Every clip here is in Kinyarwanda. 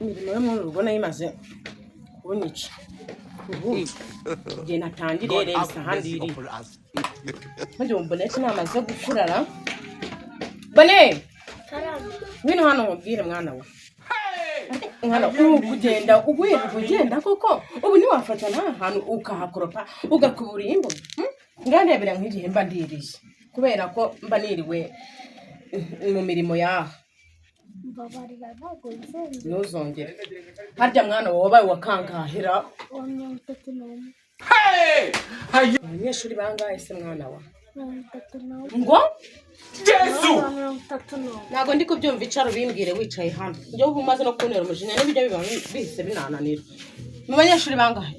imirimo yo mu rugo nayo imaze kunyica ubu igihe natangiriye rero isahani iri maze mbone ko namaze gukurara bane ngwino hano nkubwire mwana we mwana kugenda ugenda koko ubu ni wafata nta hantu ukahakoropa ugakubura imbo ngandebera nk'igihe mba ndiriye kubera ko mba niriwe mu mirimo yaha ntuzongere harya mwana wabaye wakangahira abanyeshuri bangahe se mwana wa ngo Yesu ntabwo ndi kubyumva icaro bimbwire wicaye hano njye ubu umaze no kunera umujinya n'ibyo biba bihise binananira mu banyeshuri bangahe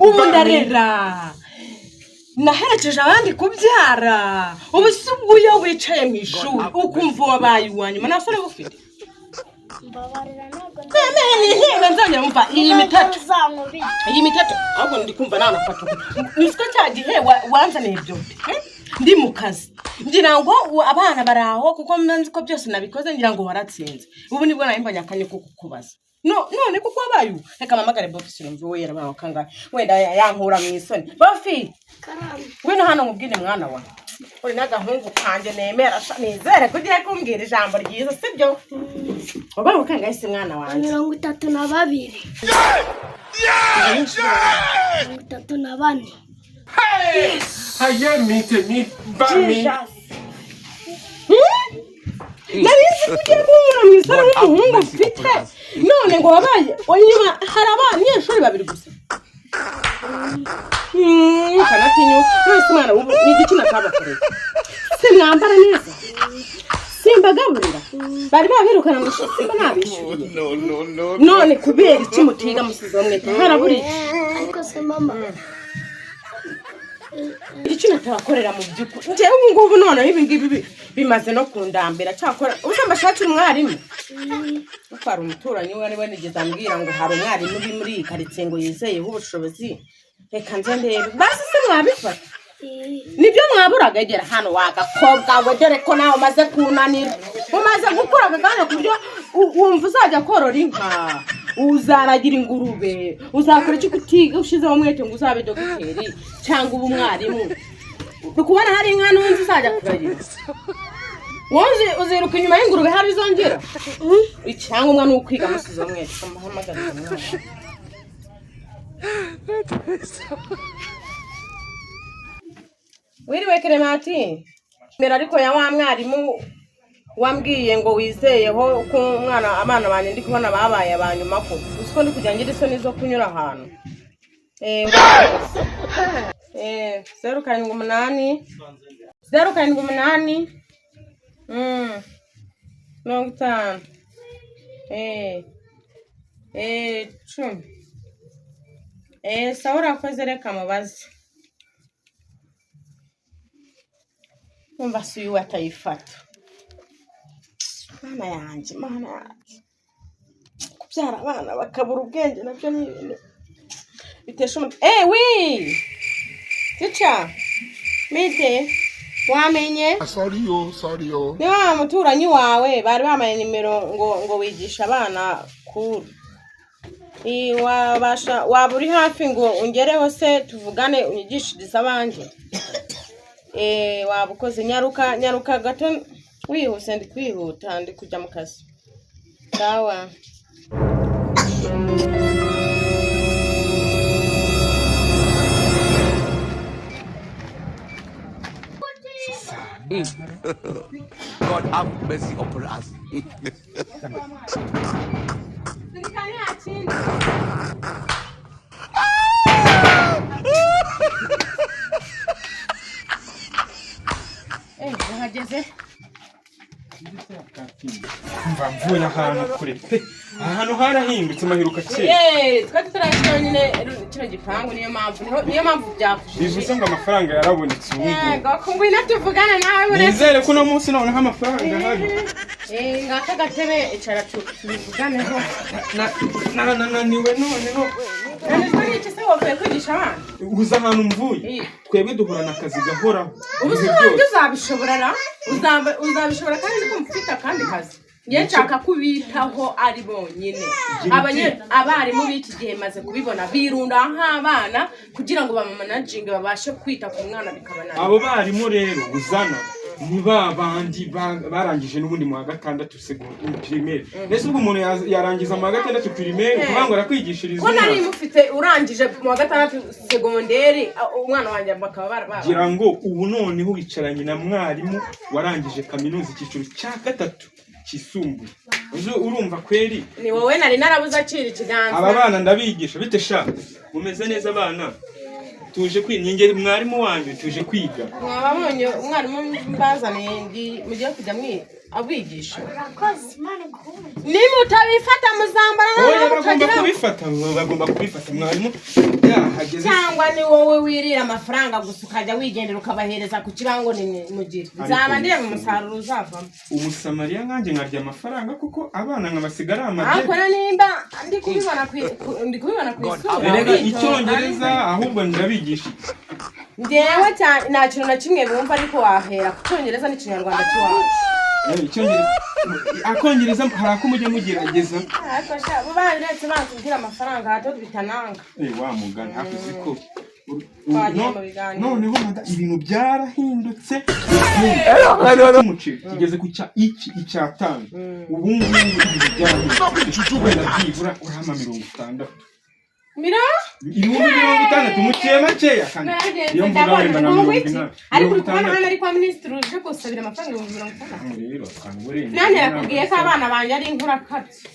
ubu ndarera naherekeje abandi kubyara ubu si ubwo wicaye mu ishuri ukumva wabaye uwanyuma nta sore bufite nzongera mva iyi mitatu ahubwo ndi kumva nanafata nisiko cya gihe wanzaniye ibyo ndi mu kazi ngira ngo abana baraho kuko nzi ko byose nabikoze ngira ngo waratsinze ubu nibwo narimbanye akanye kukubaza none kuko wabaye reka mamagare bofisi numva we yarabaye wakanga wenda yankura mu isoni bofi ngwino hano nkubwire mwana wa uri n'agahungu kanje nemera nizere kugiye kumbwira ijambo ryiza sibyo wabaye wakanga ese mwana wanjye 32 34 narizi kugiye kunyura mu isoni w'umuhungu ufite none ngo wabaye onyuma hari abanyeshuri babiri gusa kanatinyuka wese mwana ni igiki nakabakore simwambara neza simbagaburira bari babirukana mu shitsi ngo nabishyuriye none kubera iki mutiga musizo mwete haraburiye ariko se mama iki natakorera mu byuko njewe ngubu none ibi ngibi bimaze no kundambira cyakora ubusa mbashakira umwarimu ukara umuturanyi we niwe nigeze ambwira ngo hari umwarimu uri muri karitsiye ngo yizeyeho ubushobozi reka nze ndebe basi se mwabifata nibyo mwaburaga gera hano wagakobwa we dore ko nawe umaze kunanira umaze gukura agana kubyo wumva uzajya korora inka uzaragira ingurube uzakora iki kutiga ushizeho umwete ngo uzabe dogiteri cyangwa ubu mwarimu ukubona hari inka n'undi uzajya kuragira wonze uziruka inyuma y'ingurube hari izongera icyangwa ni ukwiga musizo mwete kumuhamagara umwana wiriwe Clemati mbere ariko ya wa mwarimu wambwiye ngo wizeyeho ko umwana abana banye ndi kubona babaye abanyuma ko usiko ndi kujya ngira isoni zo kunyura ahantu 078 50 10 sawa urakoze reka mubaze umva si uyu atayifata mana yanjye kubyara abana bakabura ubwenge nabyo ni ibintu bitesha umutwe wi ticha mite wamenye sorry yo ni wa muturanyi wawe bari bamaye nimero ngo wigisha abana kuri wabasha waburi hafi ngo ungereho se tuvugane unyigishiriza abanje wabukoze nyaruka gato wihuse ndi kwihuta ndi kujya mu kazi sawa God have mercy upon us. Hageze mva mvuye ahantu kure pe ahantu harahindutse mahiruka cye twari tutarashira nyine kino gipangu niyo mpamvu byafashije bivuze ngo amafaranga yarabonetse ubu yego ko ngwino tuvugana nawe bure nizere ko no munsi noneho amafaranga hari ngaka gatebe icara tubivuganeho naniwe noneho Nanizwa n'iki se wavuye kwigisha abana? uza ahantu mvuye twebwe duhorana akazi gahoraho Ubusanzwe uzabishobora uzabishobora kandi ko mfite akandi kazi. Ngiye nshaka kubitaho ari bonyine. Abarimu b'iki gihe maze kubibona birunda nk'abana kugira ngo bamanaginge babashe kwita ku mwana bikabanana. Abo barimu rero uzana ni babandi barangije n'ubundi mu wa gatandatu secondaire primaire. Nese ubwo umuntu yarangiza mu wa gatandatu primaire kubango arakwigishiriza. Ko nari mufite urangije mu wa gatandatu secondaire umwana wanjye bakaba barababa. Gira ngo ubu noneho wicaranye na mwarimu warangije kaminuza icyiciro cya gatatu kisumbu. Urumva kweri ni wowe nari narabuza acira ikiganza. Aba bana ndabigisha bite sha mumeze neza abana tuje kwiningera mwarimu wanjye tuje kwiga. Mwababonye umwarimu mbazaniye ndi mugiye kujya abigisha. Nimutabifata muzambara bagomba kubifata mwarimu yahageze cyangwa ni wowe wirira amafaranga gusa ukajya wigendera ukabahereza ku kirango ni mugire. Nzaba ndire mu musaruro uzavamo. Umusamariya nkanjye nkarya amafaranga kuko abana nkabasigara amajye. Akora nimba ndi kubibona ku isura. Erega icyongereza ahubwo ndabigisha. Ndewe cyane nta kintu na kimwe bumva ariko wahera ku cyongereza n'ikinyarwanda cyacu. Akongereza harako mujye mugerageza. Akasha bubaniretse bakubwira amafaranga hato bitananga. Wa mugana akuziko none ubona ibintu byarahindutse. Tugeze ku icyatanu. Ubu ngubu byarahindutse. Byibura urama 60. Ibihumbi 60 muciye makeya kandi iyo mvuga wenda na 40. Ariko kubona hano ari kwa ministre uje gusabira amafaranga 50. Rero kanure. Nani yakubwiye ko abana banje ari inkura katse.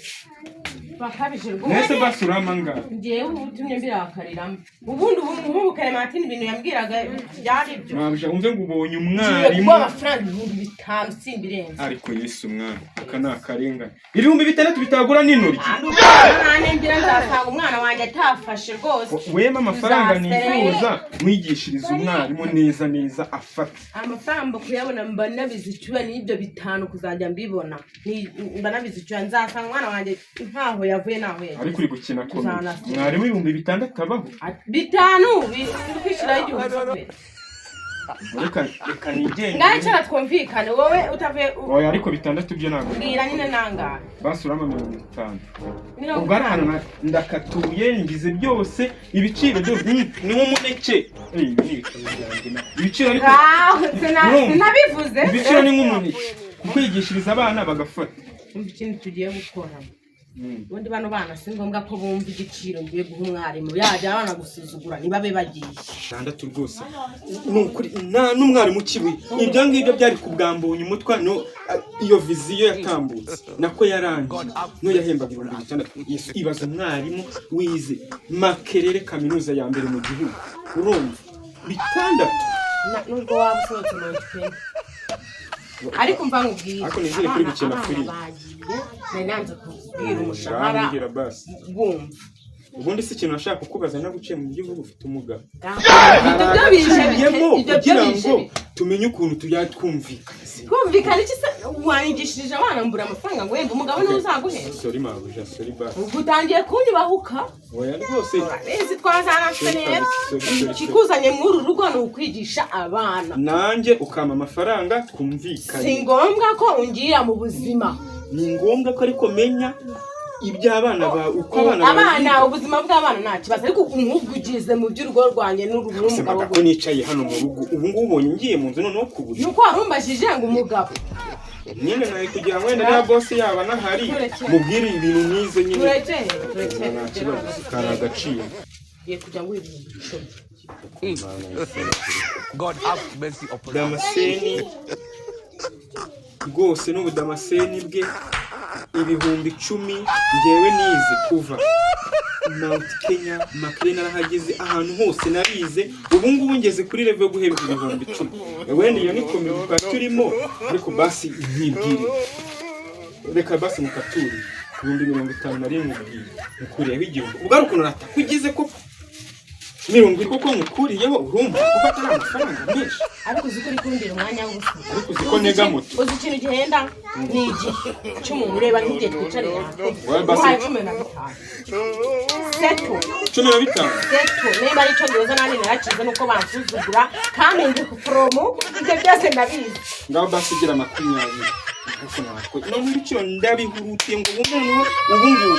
Bakabije rwo. Nese basurama ngara. Ngiye ubutumye mbirakariramo. Ubundi ubu Clementine ibintu yambwiraga byari byo. Nabuje umve ngo ubonye umwarimu. Ngo amafaranga 5,000 simbirenze. Ariko Yesu mwana akana karengane. 6,000 bitagura n'intoryi. Nane ngira nzasanga umwana wanjye atafashe rwose. Wema amafaranga nifuza mwigishiriza umwarimu neza afata. Amafaranga kuyabona mba nabizicyuba n'ibyo 5 kuzajya mbibona. Mba nabizicyuba nzasanga umwana wanjye nkaho yavuye naho yagiye. Ariko uri gukina komedi. Mwarimu 6,000 abaho. 5 bikwishyira igihumbi. Reka nigende. Ngaho cyara twumvikane wowe utavuye. Oya ariko 6 byo ntabwo. Mbwira nyine nanga. Basurama 50. Ubwo arana ndakatuye ngize byose ibiciro byo ni nk'umuneke. Ibiciro ariko. Sinabivuze. Ibiciro ni nk'umuneke. Kwigishiriza abana bagafata. Ikintu tugiye gukora. Ubundi bano bana si ngombwa ko bumva igiciro ngiye guha umwarimu yajya abana gusuzugura niba be bagiye. 6 rwose. Nukuri n'umwarimu kibi. Ibyo ngibyo byari kubwambonye umutwa no iyo viziyo yatambutse. Nako yarangiye. No yahembaga 6,000. Yesu ibaza umwarimu wize Makerere kaminuza ya mbere mu gihugu. Urumva 6. Nubwo wabusohotse mu Kenya. Ariko mva nkubwiye. Ariko nizere kuri gukina filime. Nananze kubwira umushahara. Bumva. Ubundi si ikintu nashaka kukubaza no guciye mu gihugu ufite umugabo. Ibyo bije kugira ngo tumenye ukuntu tujya twumvikana. Kumvikana iki se wanyigishirije abana mbura amafaranga ngo wemba umugabo n'uzaguhera. Sorry mabuja, sorry ba. Ugutangiye kunyibahuka. Oya rwose. Ese twazarashwe neza. Kikuzanye muri rugo no ukwigisha abana. Nanjye ukama amafaranga twumvikana. Si ngombwa ko ungira mu buzima. Ni ngombwa ko ariko menya iby'abana ba uko abana ubuzima bw'abana nta kibazo ariko umwugugize mu by'urugo rwanjye n'urugo umugabo ko nicaye hano mu rugo ubu ngubu ubonye ngiye mu nzu noneho kuburi nuko warumbashije ngo umugabo nyine nawe kugira ngo wenda na boss yaba nahari mubwire ibintu nizo nyine tureke karagaciro ye kujya ngo ibintu God have mercy upon us. Damascene rwose n'ubudamascene bwe 10,000 ngewe nize kuva Mount Kenya Makerere narahageze ahantu hose narize ubu ngubu ngeze kuri level yo guhembwa 10,000 wenda iyo ni komedi turimo ariko basi nkibwire reka basi mukaturi 50,000 nari mubwire ukureba igihumbi ubwo ari ukuntu rata kugize ko mirongo koko mukuriyeho urumva kuko atari amafaranga menshi ariko uzi ko uri kundira umwanya w'ubusa ariko uzi ko ntega moto uzi ikintu gihenda ni igihe cy'umuntu ureba nk'igihe twicarira basi 15 seto 15 seto niba ari icyongereza nanjye narakize nuko bansuzugura kandi ndi ku promo ibyo byose ndabizi ngaho basi gira 20 ariko natwe none ibiciro ndabihurutiye ngo umuntu ubu ngubu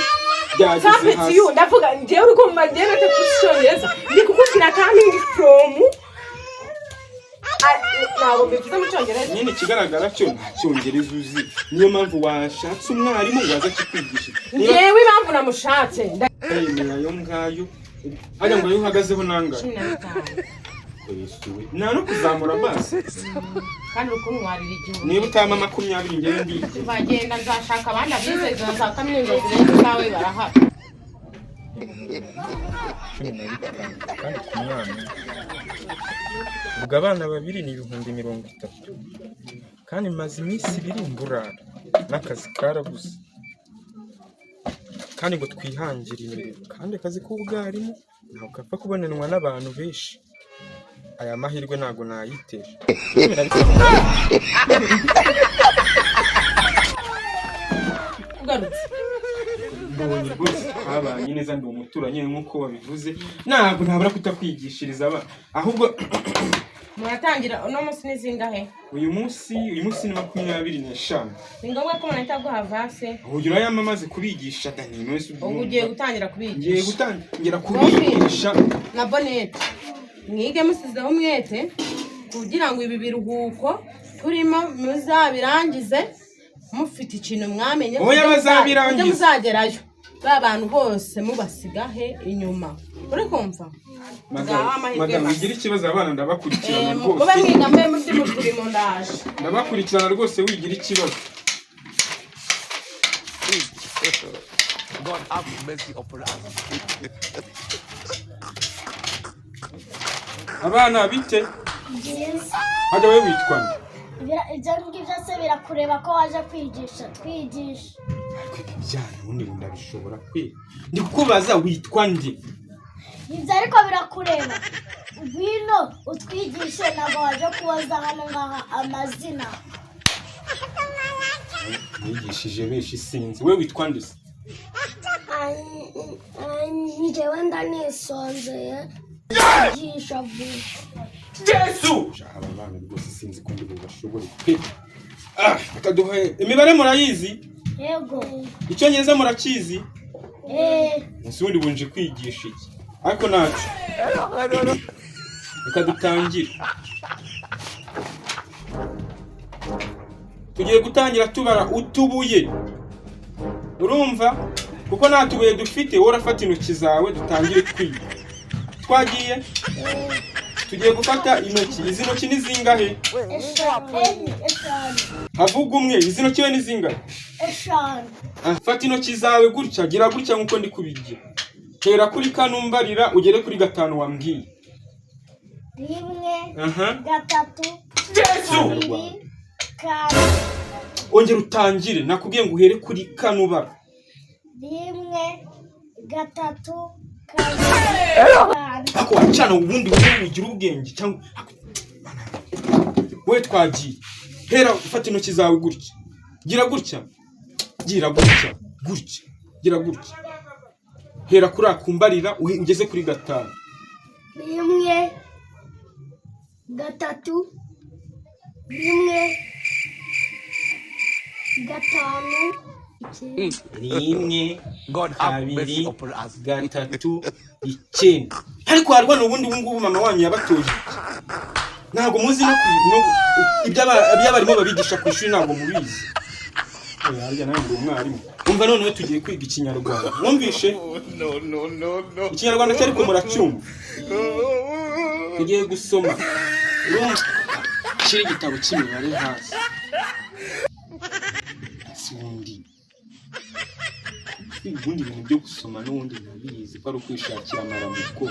byageze hasi ndavuga njyewe uri ko mu magenda te kucyongereza ndi kukubwira kandi ndi promo ntabwo mbivuze mu cyongereza nyine ikigaragara cyo nta cyongereza uzi niyo mpamvu washatse umwarimu waza kikwigisha njyewe impamvu namushatse nayo ngayo hajya ngo ayo uhagazeho nangahe 15 nta no kuzamura basi kandi ukunwarira igihugu niba utama 20 njyewe ndije bagenda nzashaka abandi abizeza za kaminuza zirenze zawe barahari 15 kandi ku mwana ubwo abana babiri ni 30 kandi maze iminsi ibiri mburara n'akazi karabuze kandi ngo twihangire imirimo kandi akazi k'ubwarimu ntabwo gapfa kubonanwa n'abantu benshi aya mahirwe ntago nayiteje ugarutse mbonye rwose twabanye neza ndi umuturanyi nk'uko wabivuze ntabwo ntabura kutakwigishiriza abana ahubwo muratangira uno munsi nizingahe uyu munsi ni 25 ni ngombwa ko umuntu ahita guha vase uyu rayama amaze kubigisha Dani mwese ubu ugiye gutangira kubigisha ngiye gutangira kubigisha na bonete mwige musizeho umwete kugira ngo ibi biruhuko turimo muzabirangize mufite ikintu mwamenye oya bazabirangiza muzagerayo bantu bose mubasigahe inyuma uri kumva madame ugira ikibazo abana ndabakurikirana rwose mube mwiga mbe muri turimo ndaje ndabakurikirana rwose wigira ikibazo God have mercy upon us. abana bite byiza hajya we witwa ibyo ngibyo se birakureba ko waje kwigisha twigisha byana ubundi ndabishobora kwiga ndi kukubaza witwa nde ibyo ariko birakureba ngwino utwigishe ntabwo waje kubaza hano ngaha amazina mwigishije benshi sinzi we witwa nde se njyewe ndanisonzeye kwigisha vuba Yesu aba bana rwose sinzi ko ndi bubashobore pe akaduhe imibare murayizi yego icyongereza murakizi ese ubundi bunje kwigisha iki ariko nacu reka dutangire tugiye gutangira tubara utubuye urumva kuko nta tubuye dufite wowe urafata intoki zawe dutangire twiga twagiye tugiye gufata intoki izi ntoki ni zingahe eshanu havuga umwe izi ntoki we ni zingahe eshanu fata intoki zawe gutya gira gutya nkuko ndi kubigira hera kuri kane umbarira ugere kuri 5 wambwiye 1 gatatu Yesu 2 kane ongera utangire nakubwiye ngo uhere kuri kane ubara 1 gatatu kane ako wacana ubundi wowe ugira ubwenge cyangwa we twagiye hera ufata intoki zawe gutya gira gutya gira gutya hera kuri akumbarira ugeze kuri 5 1 gatatu 1 gatanu 1 God have mercy 2 upon us. 3 9 ariko harwana ubundi ngubu mama wanyu yabatoje ntabwo muzi no iby'abarimo babigisha ku ishuri ntabwo mubizi harya nanjye umwarimu umva noneho tugiye kwiga ikinyarwanda mwumvishe no ikinyarwanda cyari ko muracyumva tugiye gusoma shira igitabo cy'imibare hasi ubundi ibintu byo gusoma n'ubundi nabizi ko ari ukwishakira amaramuko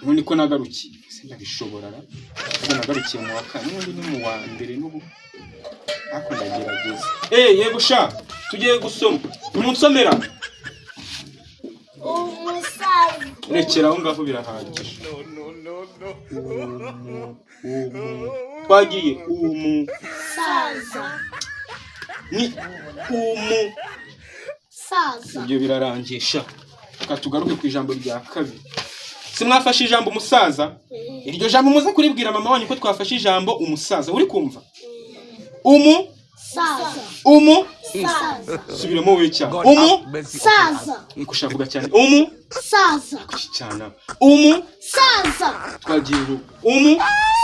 ubundi ko nagarukiye ndabishobora ubwo nagarukiye mu wa kane n'ubundi ni mu wa mbere n'ubu ariko ndagerageza yego sha tugiye gusoma umunsomera umusaza rekera aho ngaho birahagije. Twagiye Saza. ni Saza. ibyo birarangisha. Reka tugaruke ku ijambo rya kabiri. Simwafashe ijambo umusaza? Iryo jambo muza kuribwira mama wanyu ko twafashe ijambo umusaza. Uri kumva? Saza. Saza. Subiramo wewe cyane. God have mercy upon us. Saza. Nikushaka cyane. Saza. Cyane. Saza. Twagiye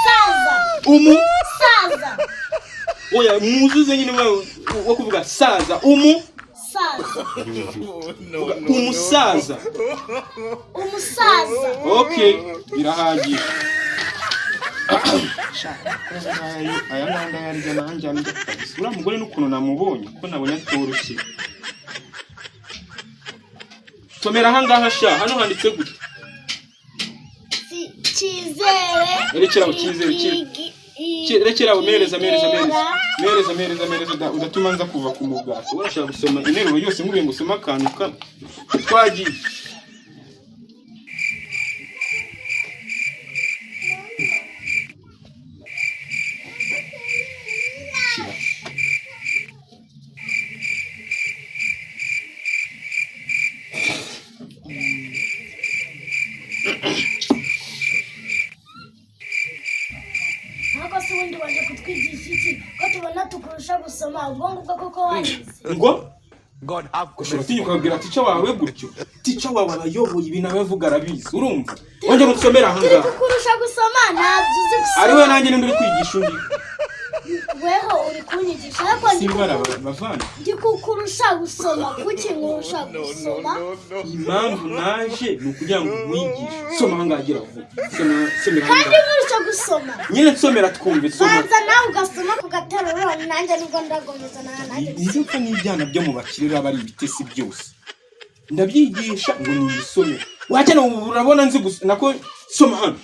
Saza. Saza. Oya muzuze nyine wo kuvuga saza. Saza. Umusaza. Umusaza. Okay, birahagije. Aya nanda yarya nanjye andi. Ura mugore n'ukuntu namubonye ko nabonye atoroshye. Tomera hangaha sha, hano handitse gute? Cyizere. Erekera ukizere. Rekera umereza udatuma nza kuva ku mugato. Urashaka gusoma interuro yose ngubiye gusoma akantu kamwe. Twagiye. Nako se ubundi waje kutwigisha iki ko tubona tukurusha gusoma ubwonko bwo koko warize Ngo God have ushobora mercy. tinyuka kubwira ticha wawe gutyo. Ticha wawe abayoboye ibintu abavuga arabizi. Urumva? Wongera unsomera hangaha. tukurusha gusoma ntabyo uzi gusoma. Ari we nanjye ndi kwigisha undi. Weho uri kunyigisha ariko Simbara bavana. ndi kukurusha gusoma kuki nkurusha gusoma. Impamvu naje ni ukugira ngo mwigishe. Soma hangaha agira vuba. Somera Kandi hangaha. nkurusha gusoma. Nyine nsomera twumve soma. Banza nawe ugasoma ku gateruro nanjye nibwo ndagomeza nanjye. Nizo mfa n'ibyana byo mu bakirira bari ibitesi byose. Ndabyigisha ngo nisome. Waje no urabona nzi gusa nako soma hano.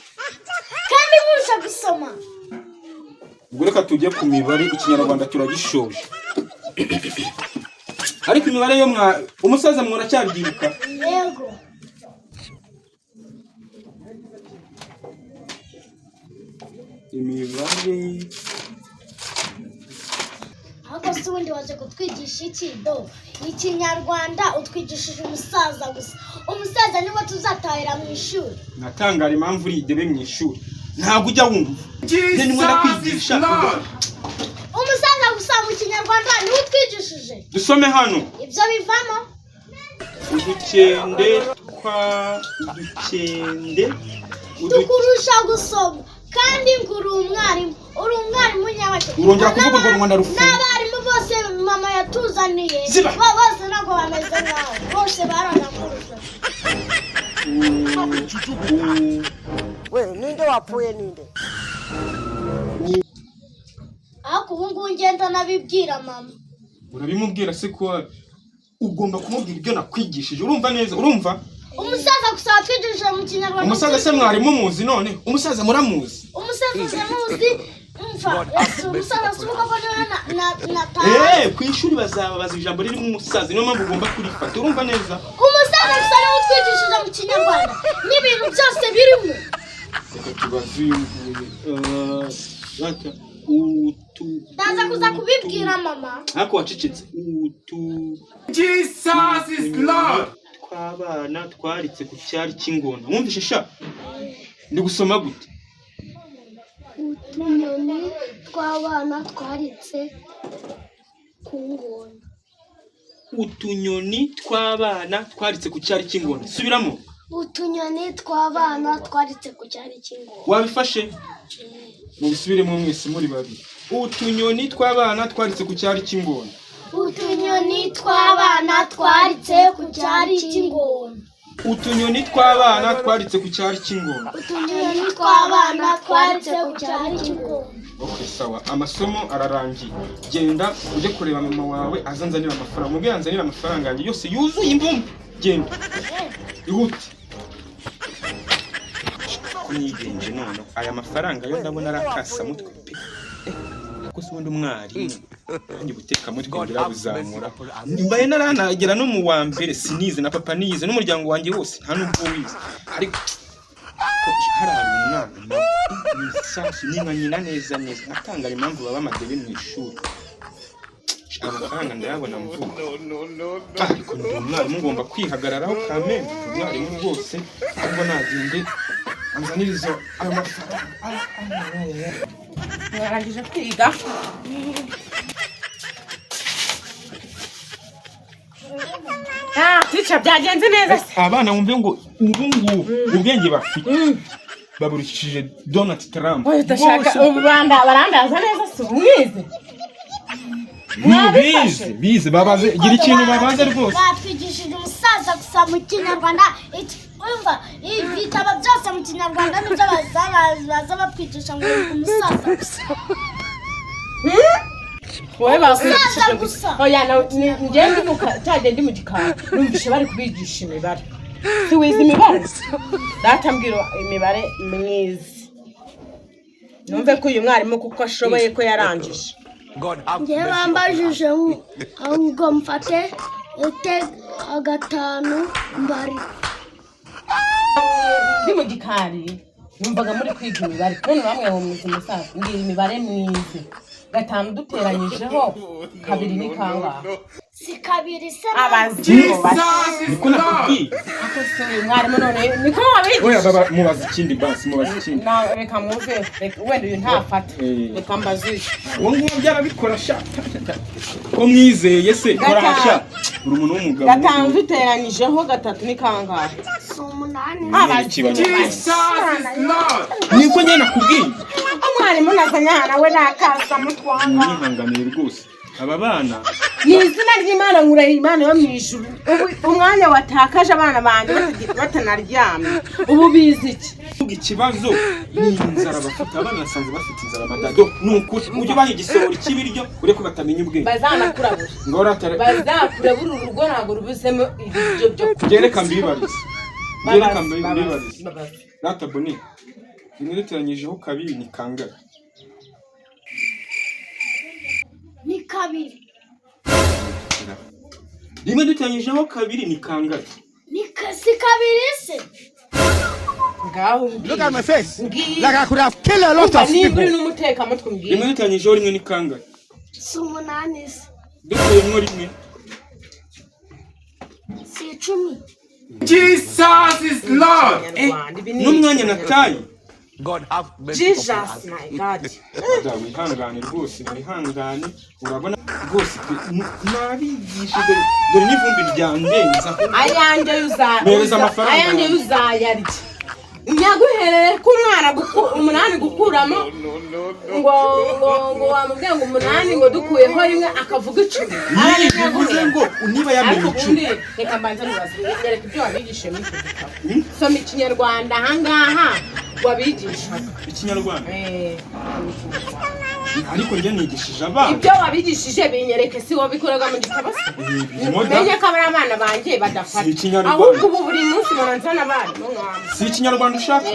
Kandi nkurusha gusoma. Ubwo reka tujye ku mibare ikinyarwanda turagishoje. Ariko imibare yo umusaza mwona cyabyiruka. Yego. Imibare Ariko se ubundi waje kutwigisha iki do? Ikinyarwanda utwigishije umusaza gusa. Umusaza niwe tuzatahira mu ishuri. natangara impamvu uri idebe mu ishuri. Ntabwo ujya wumva. Njye ni mwenda kwigisha. Umusaza gusa mu kinyarwanda niwe utwigishije. Dusome hano. Ibyo bivamo. Udukende Tukurusha gusoma. Kandi nguru umwarimu. Uri umwarimu nyabake. urongera kuvuga urwo Rwanda rufunga. N'abarimu bose mama yatuzaniye. Ziba. Bose ntabwo bameze nkawe. Bose baranakurusha. We ninde wapfuye ninde? Ariko ubu ngubu ngenda nabibwira mama. Urabimubwira se ko ugomba kumubwira ibyo nakwigishije. Urumva neza? Urumva? Umusaza gusa watwigishije mu kinyarwanda. Umusaza se mwarimu muzi none? Umusaza muramuzi? Umusaza uzamuzi. Umva, umusaza suko ko na Ku ishuri bazababaza ijambo ririmo umusaza. Niyo mpamvu ugomba kurifata. Urumva neza? umusaza gusa niwe utwigishije mu kinyarwanda. N'ibintu byose birimo. Reka tubazimbuye. Ndaza kuza kubibwira mama. Ariko wacecetse. Jesus is Lord. Twabana twaritse ku cyari cy'ingona. Wumvishe sha? Ndi gusoma gute? Utunyoni tw'abana twaritse ku ngona. Utunyoni tw'abana twaritse ku cyari cy'ingona. Subiramo. Utunyoni tw'abana twaritse ku cyari cy'ingona. Wabifashe? Mubisubiremo mwese muri babiri. Utunyoni tw'abana twaritse ku cyari cy'ingona. Utunyoni tw'abana twaritse ku cyari cy'ingona. Utunyoni tw'abana twaritse ku cyari cy'ingona. Utunyoni tw'abana twaritse ku cyari cy'ingona. Okay, sawa. Amasomo ararangiye. Genda uje kureba mama wawe azanzanira amafaranga. Mubwe yanzanira amafaranga yanjye yose yuzuye imvumbi. Genda. Ihute. Nigenje none aya mafaranga yo ndabona arakasa mutwe pe. ako se ubundi umwarimu nanjye guteka mutwe birabuzamura mbaye naranagera no mu wa mbere sinize na papa nize n'umuryango wanjye wose nta nubwo wize ariko hari umwana n'isasi n'inka nyina neza natangara impamvu baba amadebe mu ishuri amafaranga ndayabona mvuga ariko ndi umwarimu ngomba kwihagararaho kameme umwarimu rwose ahubwo nagende amuzanirizo ayo mafaranga mwarangije kwiga tica byagenze neza se abana wumve ngo ubu ngubu ubwenge bafite baburishije Donald Trump udashaka barandaza neza se umwize bize babaze gira ikintu babaze rwose batwigishije umusaza gusa mu kinyarwanda umva ibitabo byose mu kinyarwanda nibyo baza batwigisha ngo umusaza gusa wowe bakwigisha gusa oya njye ndi mu gikari numvishe bari kubigisha imibare si wize imibare datambwira imibare mwize numve ko uyu mwarimu kuko ashoboye ko yarangije njye bambajije ahubwo mfate agatanu mbari ndi mu gikari numvaga muri kwiga imibare none bamwe mu mwize umusaza ngira imibare mwize gatanu duteranyijeho kabiri ni kangahe si kabiri se niko nakubwiye ako se uyu mwarimu none niko wabigisha oya baba mubaza ikindi basi mubaza ikindi reka mwumve wenda uyu ntafata reka mbazuye uwo nguwo byarabikora sha ko mwizeye se kora hasha uri umuntu w'umugabo gatanu duteranyijeho gatatu ni kangahe si umunani niko nyine nakubwiye umwarimu nazanyana we nakasa mutwanga nihanganiye rwose aba bana ni izina ry'Imana nkurahiye Imana yo mu ijuru umwanya watakaje abana banjye batanaryamye ubu bizi iki ikibazo ni inzara bafite abana nasanze bafite inzara madado nuko ujye baha igisohoro cy'ibiryo ureko batamenya ubwenge bazanakurabura bazakurabura urugo ntabwo rubuzemo ibiryo byo gereka mbibarize rata boni rimwe duteranyijeho kabiri ni kangahe ni kabiri rimwe duteranyijeho kabiri ni kangahe si kabiri se Look at my face. Like I could have killed a lot of people. rimwe duteranyijeho rimwe ni kangahe si umunani se dukuyemo rimwe si 10 Jesus is Lord. n'umwanya nataye God have mercy. Jesus my God wihangane rwose wihangane urabona rwose nabigishije dore n'ivumbi ryandenza ayanjye uzayarya nyaguherere ku mwana umunani gukuramo ngo wamubwiye ngo umunani ngo dukuyeho rimwe akavuga 10 bivuze ngo niba yamenye 10 reka mbanza nibaze reka ibyo wabigishije muri iki gitabo soma ikinyarwanda ahangaha wabigisha ikinyarwanda ariko njye nigishije abana ibyo wabigishije binyereke si wabikoraga mu gitabo menye ko abana banjye badafata ahubwo ubu buri munsi baranzana abana si ikinyarwanda ushaka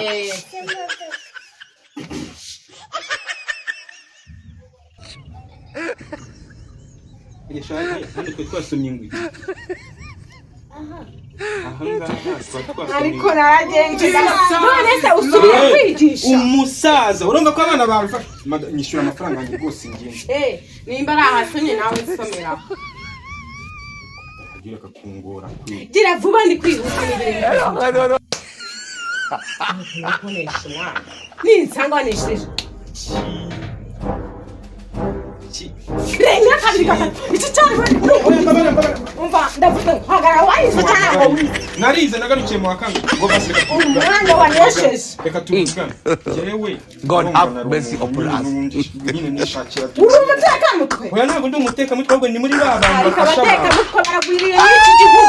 hano twe twasomye ingwi ariko naragenze none se usubira kwigisha umusaza urumva ko abana bawe nyishyura amafaranga yanjye rwose ngende nimba ari ahasonye nawe nsomera agira kakungora gira vuba ndi kwihuta n'ibintu nakonesha umwana ninsanganishije Renya kabiri gatatu iki cyane umva ndavuga hagara wayize cyane narize nagarukiye mu wakanga ngo baseka umwana wanesheje reka tuvugane jewe God have mercy upon us. nyine nishakira uri umutekamutwe oya ntabwo ndi umutekamutwe ahubwo ni muri ba bantu ariko bafasha abatekamutwe baragwiriye muri iki gihugu